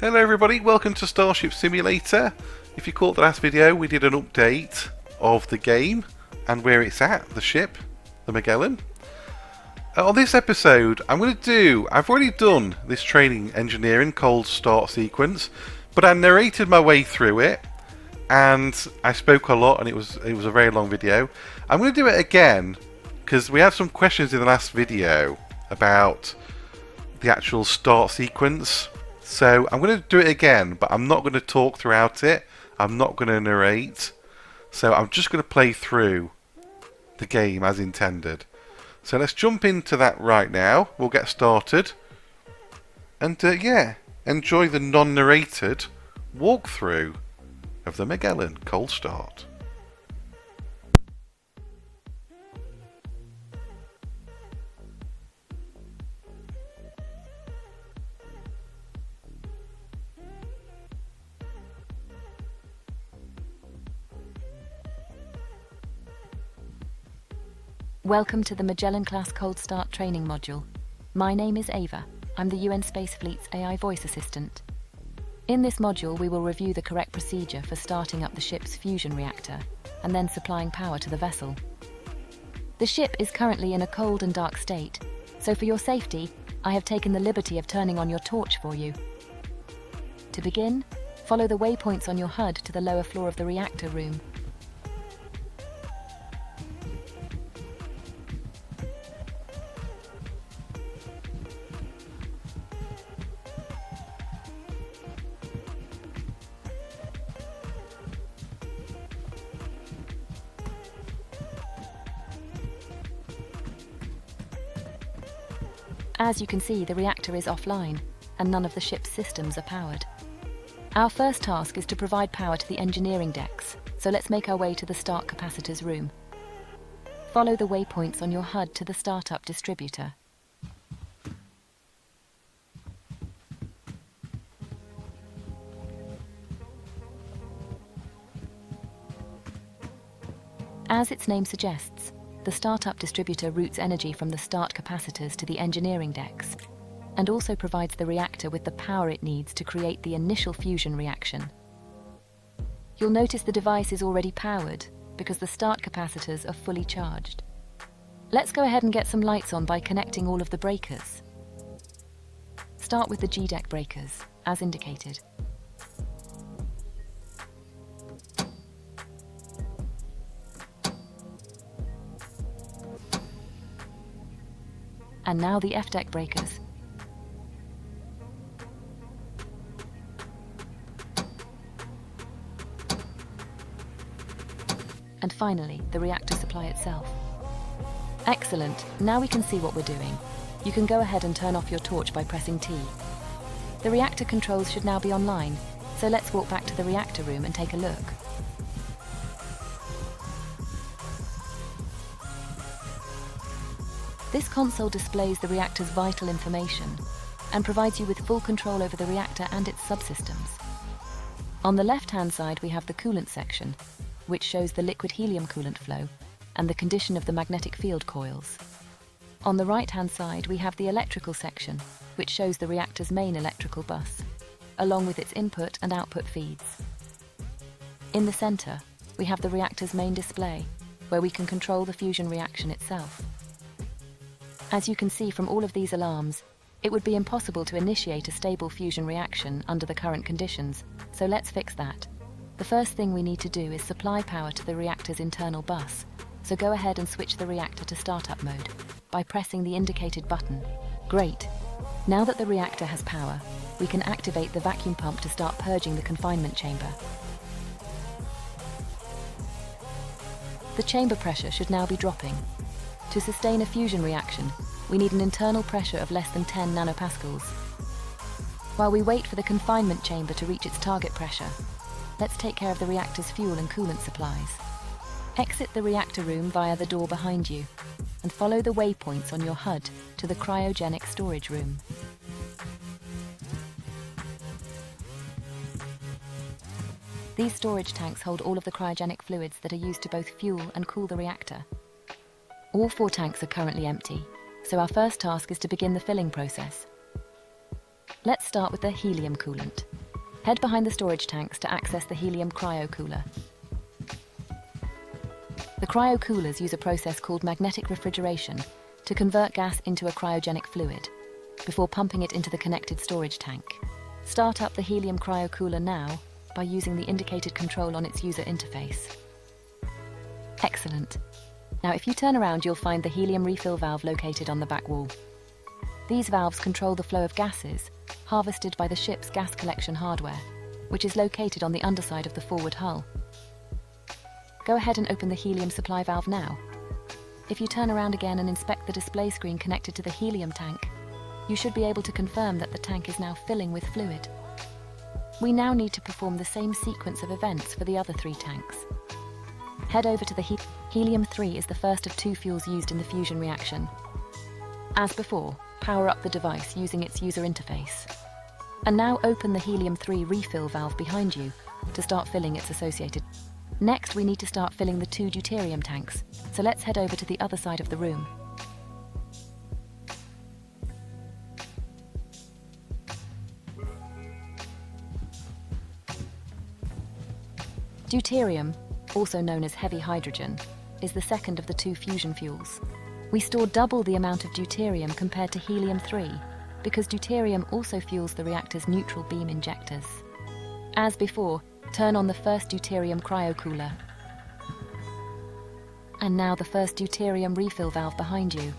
Hello everybody, welcome to Starship Simulator. If you caught the last video, we did an update of the game and where it's at, the ship, the Magellan. On this episode, I've already done this training engineering cold start sequence, but I narrated my way through it and I spoke a lot and it was a very long video. I'm going to do it again because we had some questions in the last video about the actual start sequence. So I'm going to do it again, but I'm not going to talk throughout it. I'm not going to narrate. So I'm just going to play through the game as intended. So let's jump into that right now. We'll get started. And yeah, enjoy the non-narrated walkthrough of the Magellan cold start. Welcome to the Magellan-class Cold Start training module. My name is Ava. I'm the UN Space Fleet's AI voice assistant. In this module, we will review the correct procedure for starting up the ship's fusion reactor and then supplying power to the vessel. The ship is currently in a cold and dark state, so for your safety, I have taken the liberty of turning on your torch for you. To begin, follow the waypoints on your HUD to the lower floor of the reactor room. As you can see, the reactor is offline, and none of the ship's systems are powered. Our first task is to provide power to the engineering decks, so let's make our way to the start capacitor's room. Follow the waypoints on your HUD to the startup distributor. As its name suggests, the startup distributor routes energy from the start capacitors to the engineering decks, and also provides the reactor with the power it needs to create the initial fusion reaction. You'll notice the device is already powered because the start capacitors are fully charged. Let's go ahead and get some lights on by connecting all of the breakers. Start with the G-deck breakers, as indicated. And now the F-deck breakers. And finally, the reactor supply itself. Excellent, now we can see what we're doing. You can go ahead and turn off your torch by pressing T. The reactor controls should now be online, so let's walk back to the reactor room and take a look. This console displays the reactor's vital information and provides you with full control over the reactor and its subsystems. On the left-hand side, we have the coolant section, which shows the liquid helium coolant flow and the condition of the magnetic field coils. On the right-hand side, we have the electrical section, which shows the reactor's main electrical bus, along with its input and output feeds. In the center, we have the reactor's main display, where we can control the fusion reaction itself. As you can see from all of these alarms, it would be impossible to initiate a stable fusion reaction under the current conditions, so let's fix that. The first thing we need to do is supply power to the reactor's internal bus, so go ahead and switch the reactor to startup mode by pressing the indicated button. Great! Now that the reactor has power, we can activate the vacuum pump to start purging the confinement chamber. The chamber pressure should now be dropping. To sustain a fusion reaction, we need an internal pressure of less than 10 nanopascals. While we wait for the confinement chamber to reach its target pressure, let's take care of the reactor's fuel and coolant supplies. Exit the reactor room via the door behind you, and follow the waypoints on your HUD to the cryogenic storage room. These storage tanks hold all of the cryogenic fluids that are used to both fuel and cool the reactor. All 4 tanks are currently empty, so our first task is to begin the filling process. Let's start with the helium coolant. Head behind the storage tanks to access the helium cryo-cooler. The cryo-coolers use a process called magnetic refrigeration to convert gas into a cryogenic fluid, before pumping it into the connected storage tank. Start up the helium cryo-cooler now by using the indicated control on its user interface. Excellent. Now if you turn around, you'll find the helium refill valve located on the back wall. These valves control the flow of gases harvested by the ship's gas collection hardware, which is located on the underside of the forward hull. Go ahead and open the helium supply valve now. If you turn around again and inspect the display screen connected to the helium tank, you should be able to confirm that the tank is now filling with fluid. We now need to perform the same sequence of events for the other 3 tanks. Head over to the Helium-3 is the first of 2 fuels used in the fusion reaction. As before, power up the device using its user interface. And now open the Helium-3 refill valve behind you to start filling its associated. Next, we need to start filling the 2 deuterium tanks, so let's head over to the other side of the room. Deuterium, also known as heavy hydrogen, is the second of the 2 fusion fuels. We store double the amount of deuterium compared to helium-3 because deuterium also fuels the reactor's neutral beam injectors. As before, turn on the first deuterium cryo-cooler. And now the first deuterium refill valve behind you.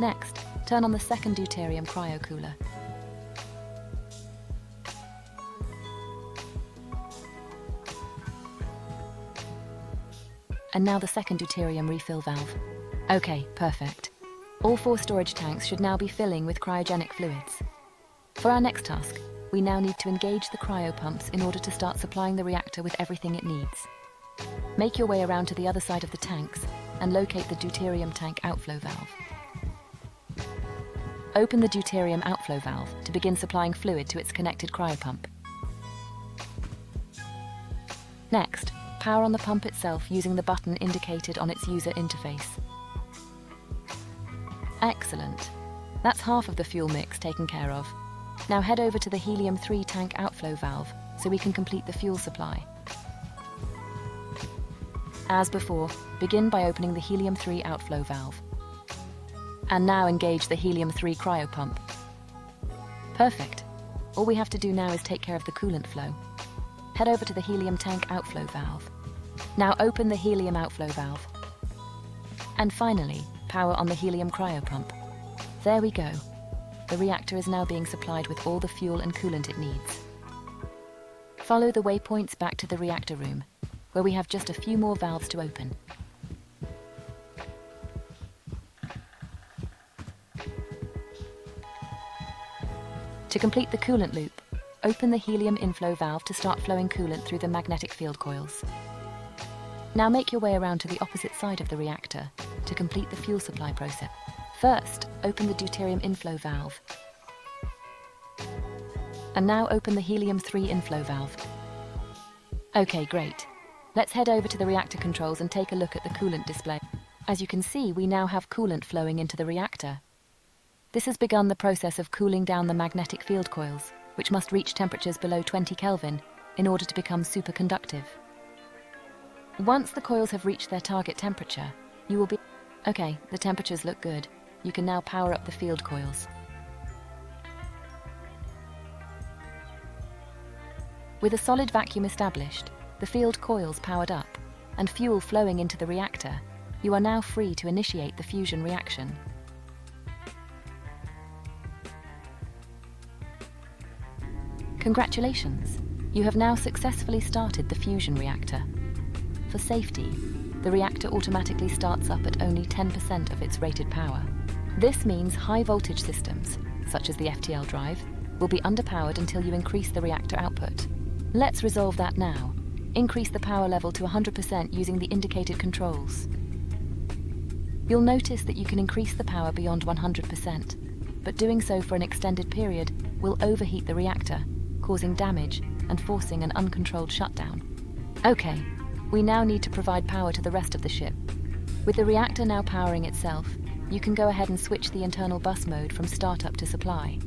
Next, turn on the second deuterium cryo-cooler. And now the second deuterium refill valve. Okay, perfect. All 4 storage tanks should now be filling with cryogenic fluids. For our next task, we now need to engage the cryo pumps in order to start supplying the reactor with everything it needs. Make your way around to the other side of the tanks and locate the deuterium tank outflow valve. Open the deuterium outflow valve to begin supplying fluid to its connected cryopump. Next, power on the pump itself using the button indicated on its user interface. Excellent. That's half of the fuel mix taken care of. Now head over to the helium-3 tank outflow valve so we can complete the fuel supply. As before, begin by opening the helium-3 outflow valve. And now engage the helium-3 cryopump. Perfect. All we have to do now is take care of the coolant flow. Head over to the helium tank outflow valve. Now open the helium outflow valve. And finally, power on the helium cryopump. There we go. The reactor is now being supplied with all the fuel and coolant it needs. Follow the waypoints back to the reactor room, where we have just a few more valves to open. To complete the coolant loop, open the helium inflow valve to start flowing coolant through the magnetic field coils. Now make your way around to the opposite side of the reactor to complete the fuel supply process. First, open the deuterium inflow valve. And now open the helium-3 inflow valve. Okay, great. Let's head over to the reactor controls and take a look at the coolant display. As you can see, we now have coolant flowing into the reactor. This has begun the process of cooling down the magnetic field coils, which must reach temperatures below 20 Kelvin in order to become superconductive. Once the coils have reached their target temperature, you will be... Okay, the temperatures look good. You can now power up the field coils. With a solid vacuum established, the field coils powered up, and fuel flowing into the reactor, you are now free to initiate the fusion reaction. Congratulations! You have now successfully started the fusion reactor. For safety, the reactor automatically starts up at only 10% of its rated power. This means high voltage systems, such as the FTL drive, will be underpowered until you increase the reactor output. Let's resolve that now. Increase the power level to 100% using the indicated controls. You'll notice that you can increase the power beyond 100%, but doing so for an extended period will overheat the reactor, causing damage and forcing an uncontrolled shutdown. Okay, we now need to provide power to the rest of the ship. With the reactor now powering itself, you can go ahead and switch the internal bus mode from startup to supply.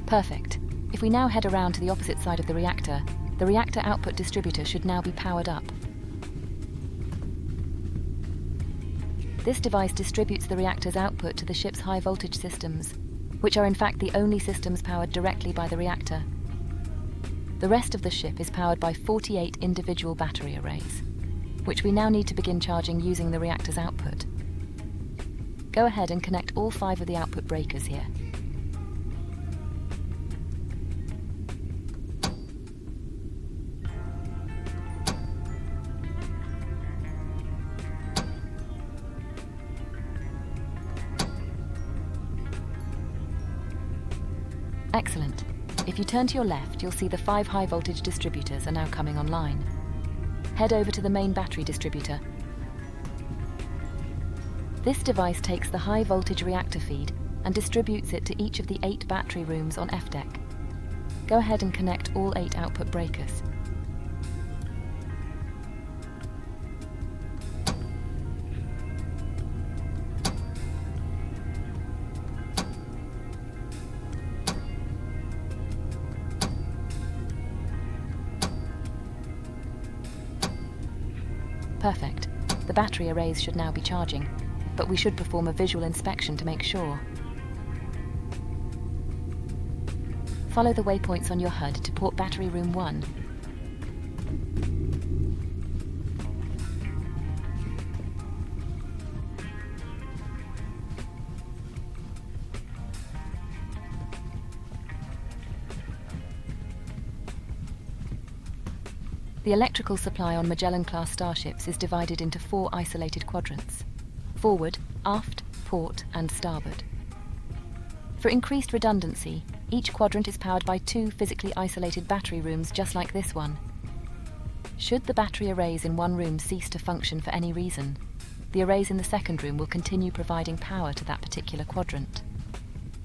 Perfect. If we now head around to the opposite side of the reactor output distributor should now be powered up. This device distributes the reactor's output to the ship's high voltage systems, which are in fact the only systems powered directly by the reactor. The rest of the ship is powered by 48 individual battery arrays, which we now need to begin charging using the reactor's output. Go ahead and connect all 5 of the output breakers here. Excellent. If you turn to your left, you'll see the 5 high voltage distributors are now coming online. Head over to the main battery distributor. This device takes the high voltage reactor feed and distributes it to each of the 8 battery rooms on F deck. Go ahead and connect all 8 output breakers. Perfect. The battery arrays should now be charging, but we should perform a visual inspection to make sure. Follow the waypoints on your HUD to port battery room 1. The electrical supply on Magellan-class starships is divided into 4 isolated quadrants: forward, aft, port, and starboard. For increased redundancy, each quadrant is powered by 2 physically isolated battery rooms just like this one. Should the battery arrays in one room cease to function for any reason, the arrays in the second room will continue providing power to that particular quadrant.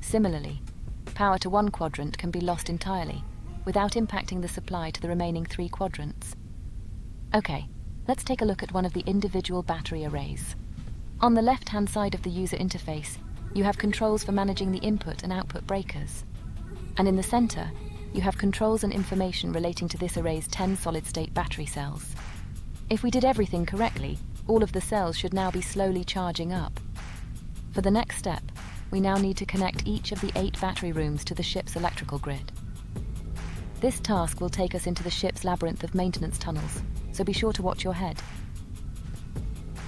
Similarly, power to one quadrant can be lost entirely, without impacting the supply to the remaining 3 quadrants. Okay, let's take a look at one of the individual battery arrays. On the left-hand side of the user interface, you have controls for managing the input and output breakers. And in the center, you have controls and information relating to this array's 10 solid-state battery cells. If we did everything correctly, all of the cells should now be slowly charging up. For the next step, we now need to connect each of the 8 battery rooms to the ship's electrical grid. This task will take us into the ship's labyrinth of maintenance tunnels, so be sure to watch your head.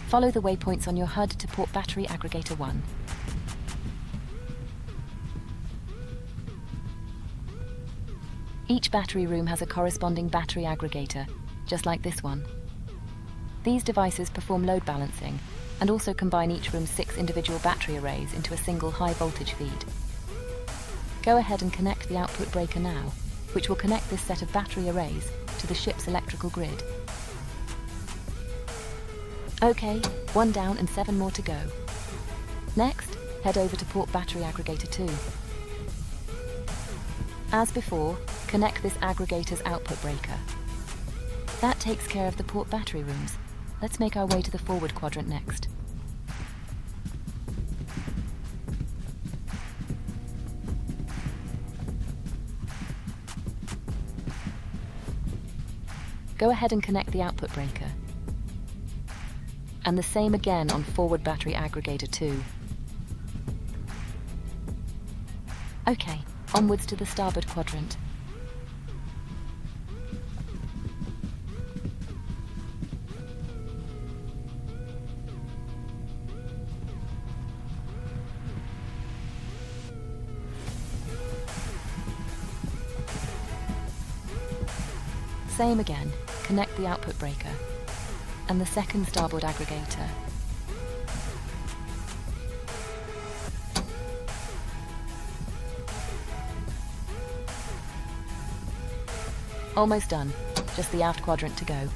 Follow the waypoints on your HUD to port battery aggregator 1. Each battery room has a corresponding battery aggregator, just like this one. These devices perform load balancing and also combine each room's 6 individual battery arrays into a single high voltage feed. Go ahead and connect the output breaker now, which will connect this set of battery arrays to the ship's electrical grid. Okay, 1 down and 7 more to go. Next, head over to port battery aggregator 2. As before, connect this aggregator's output breaker. That takes care of the port battery rooms. Let's make our way to the forward quadrant next. Go ahead and connect the output breaker. And the same again on forward battery aggregator 2. Okay, onwards to the starboard quadrant. Same again, connect the output breaker and the second starboard aggregator. Almost done, just the aft quadrant to go.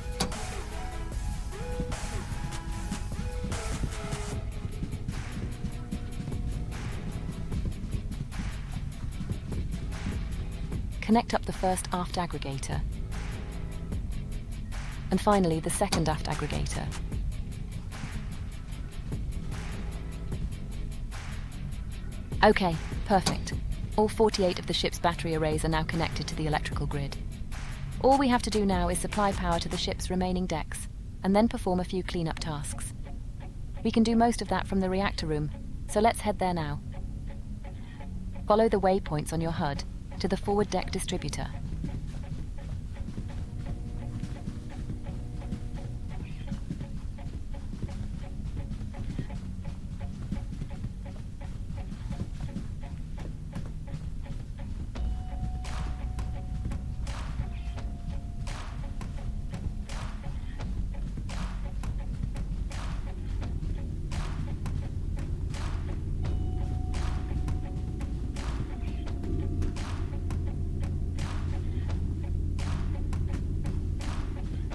Connect up the first aft aggregator. And finally, the second aft aggregator. Okay, perfect. All 48 of the ship's battery arrays are now connected to the electrical grid. All we have to do now is supply power to the ship's remaining decks, and then perform a few cleanup tasks. We can do most of that from the reactor room, so let's head there now. Follow the waypoints on your HUD to the forward deck distributor.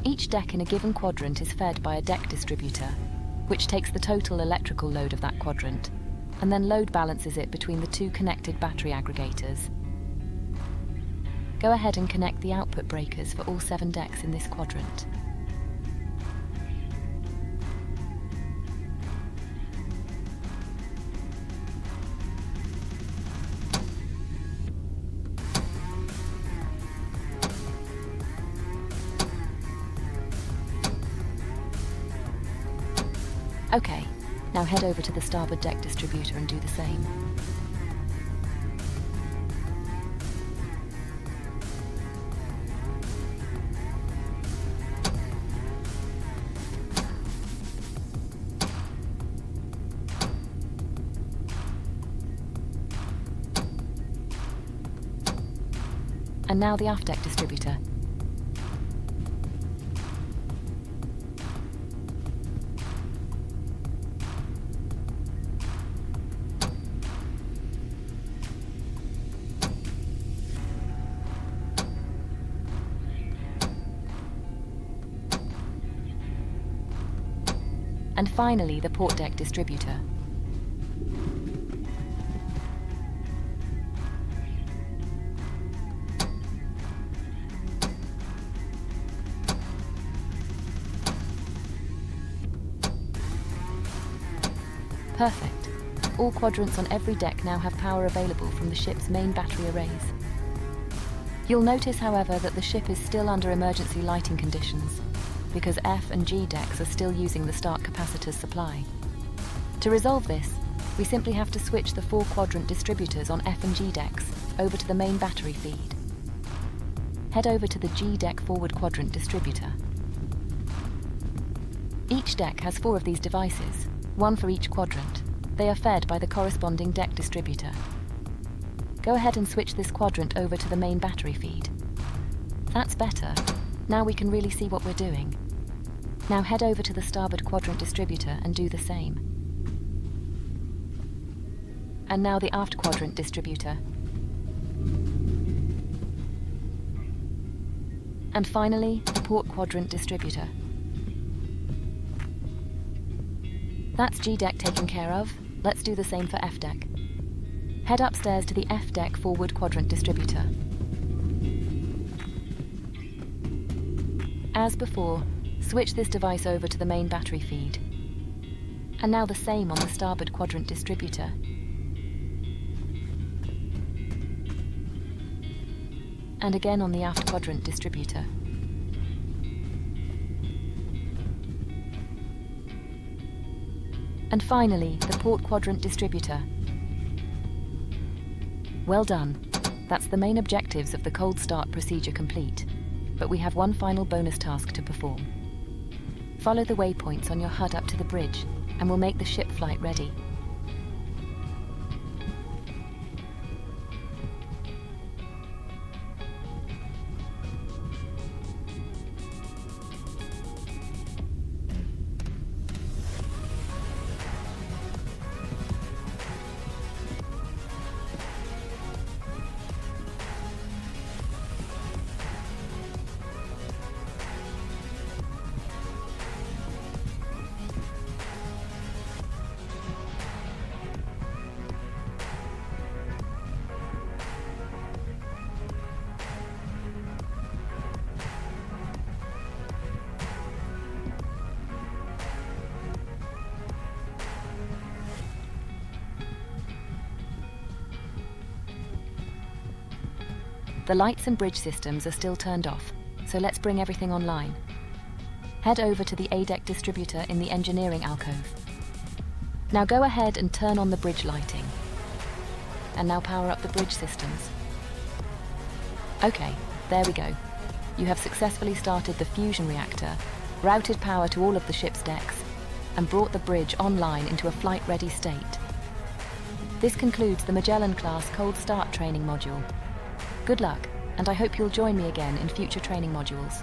Each deck in a given quadrant is fed by a deck distributor, which takes the total electrical load of that quadrant, and then load balances it between the two connected battery aggregators. Go ahead and connect the output breakers for all 7 decks in this quadrant. Okay, now head over to the starboard deck distributor and do the same. And now the aft deck distributor. And finally, the port deck distributor. Perfect. All quadrants on every deck now have power available from the ship's main battery arrays. You'll notice, however, that the ship is still under emergency lighting conditions, because F and G decks are still using the start capacitor's supply. To resolve this, we simply have to switch the 4 quadrant distributors on F and G decks over to the main battery feed. Head over to the G deck forward quadrant distributor. Each deck has 4 of these devices, 1 for each quadrant. They are fed by the corresponding deck distributor. Go ahead and switch this quadrant over to the main battery feed. That's better. Now we can really see what we're doing. Now head over to the starboard quadrant distributor and do the same. And now the aft quadrant distributor. And finally, the port quadrant distributor. That's G deck taken care of. Let's do the same for F deck. Head upstairs to the F deck forward quadrant distributor. As before, switch this device over to the main battery feed. And now the same on the starboard quadrant distributor. And again on the aft quadrant distributor. And finally, the port quadrant distributor. Well done. That's the main objectives of the cold start procedure complete. But we have one final bonus task to perform. Follow the waypoints on your HUD up to the bridge, and we'll make the ship flight ready. The lights and bridge systems are still turned off, so let's bring everything online. Head over to the ADEC distributor in the engineering alcove. Now go ahead and turn on the bridge lighting. And now power up the bridge systems. Okay, there we go. You have successfully started the fusion reactor, routed power to all of the ship's decks, and brought the bridge online into a flight-ready state. This concludes the Magellan-class Cold Start training module. Good luck, and I hope you'll join me again in future training modules.